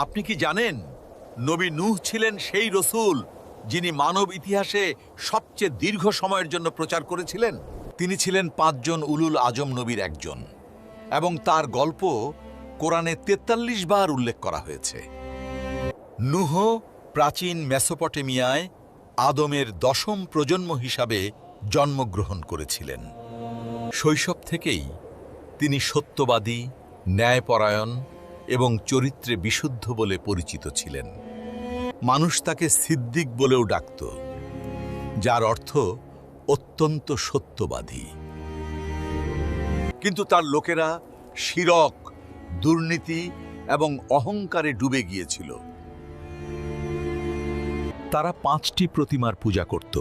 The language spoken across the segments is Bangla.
আপনি কি জানেন নবী নূহ ছিলেন সেই রসূল যিনি মানব ইতিহাসে সবচেয়ে দীর্ঘ সময়ের জন্য প্রচার করেছিলেন? তিনি ছিলেন ৫ জন উলুল আজম নবীর একজন এবং তার গল্প কোরআনে ৪৩ বার উল্লেখ করা হয়েছে। নূহ প্রাচীন মেসোপটেমিয়ায় আদমের ১০ম প্রজন্ম হিসাবে জন্মগ্রহণ করেছিলেন। শৈশব থেকেই তিনি সত্যবাদী, ন্যায়পরায়ণ এবং চরিত্রে বিশুদ্ধ বলে পরিচিত ছিলেন। মানুষ তাকে সিদ্দিক বলেও ডাকত, যার অর্থ অত্যন্ত সত্যবাদী। কিন্তু তার লোকেরা শিরক, দুর্নীতি এবং অহংকারে ডুবে গিয়েছিল। তারা ৫টি প্রতিমার পূজা করত: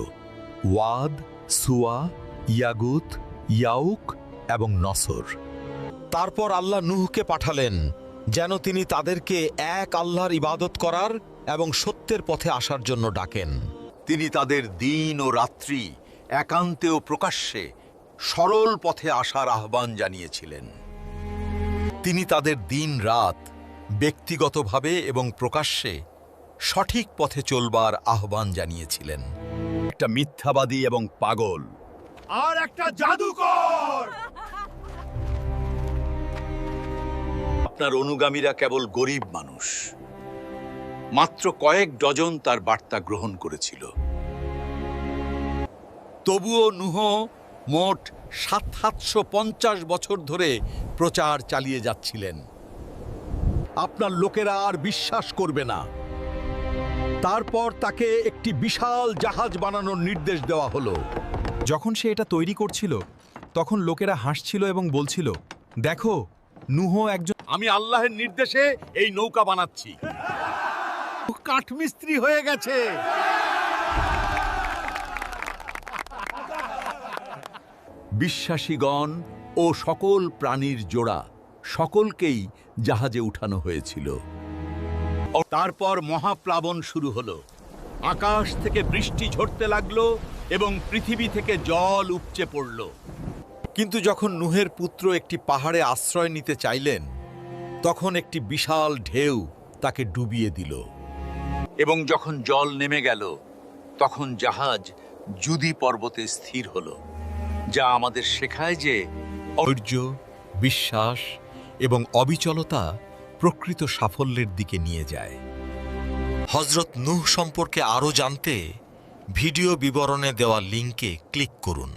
ওয়াদ, সুয়া, ইয়াগুত, ইয়াউক এবং নসর। তারপর আল্লাহ নূহকে পাঠালেন যেন তিনি তাদেরকে এক আল্লাহর ইবাদত করার এবং সত্যের পথে আসার জন্য ডাকেন। তিনি তাদের দিন ও রাত্রি, একান্তে ও প্রকাশ্যে সরল পথে আসার আহ্বান জানিয়েছিলেন। তিনি তাদের দিন রাত ব্যক্তিগতভাবে এবং প্রকাশ্যে সঠিক পথে চলবার আহ্বান জানিয়েছিলেন। একটা মিথ্যাবাদী এবং পাগল আর একটা জাদুকর। আপনার অনুগামীরা কেবল গরিব মানুষ। মাত্র কয়েক ডজন তার বার্তা গ্রহণ করেছিল। তবুও নূহ মোট ৭৫০ বছর ধরে প্রচার চালিয়ে যাচ্ছিলেন। আপনার লোকেরা আর বিশ্বাস করবে না। তারপর তাকে একটি বিশাল জাহাজ বানানোর নির্দেশ দেওয়া হলো। যখন সে এটা তৈরি করছিল তখন লোকেরা হাসছিল এবং বলছিল, দেখো, নূহ একজন। আমি আল্লাহর নির্দেশে এই নৌকা বানাচ্ছি। কাঠমিস্ত্রি হয়ে গেছে। বিশ্বাসীগণ ও সকল প্রাণীর জোড়া সকলকেই জাহাজে উঠানো হয়েছিল। তারপর মহাপ্লাবন শুরু হলো। আকাশ থেকে বৃষ্টি ঝরতে লাগলো এবং পৃথিবী থেকে জল উপচে পড়ল। কিন্তু যখন নূহের পুত্র একটি পাহাড়ে আশ্রয় নিতে চাইলেন, তখন একটি বিশাল ঢেউ তাকে ডুবিয়ে দিল। এবং যখন জল নেমে গেল, তখন জাহাজ জুদি পর্বতে স্থির হলো, যা আমাদের শেখায় যে ধৈর্য, বিশ্বাস এবং অবিচলতা প্রকৃত সাফল্যের দিকে নিয়ে যায়। হযরত নূহ সম্পর্কে আরও জানতে ভিডিও বিবরণে দেওয়া লিঙ্কে ক্লিক করুন।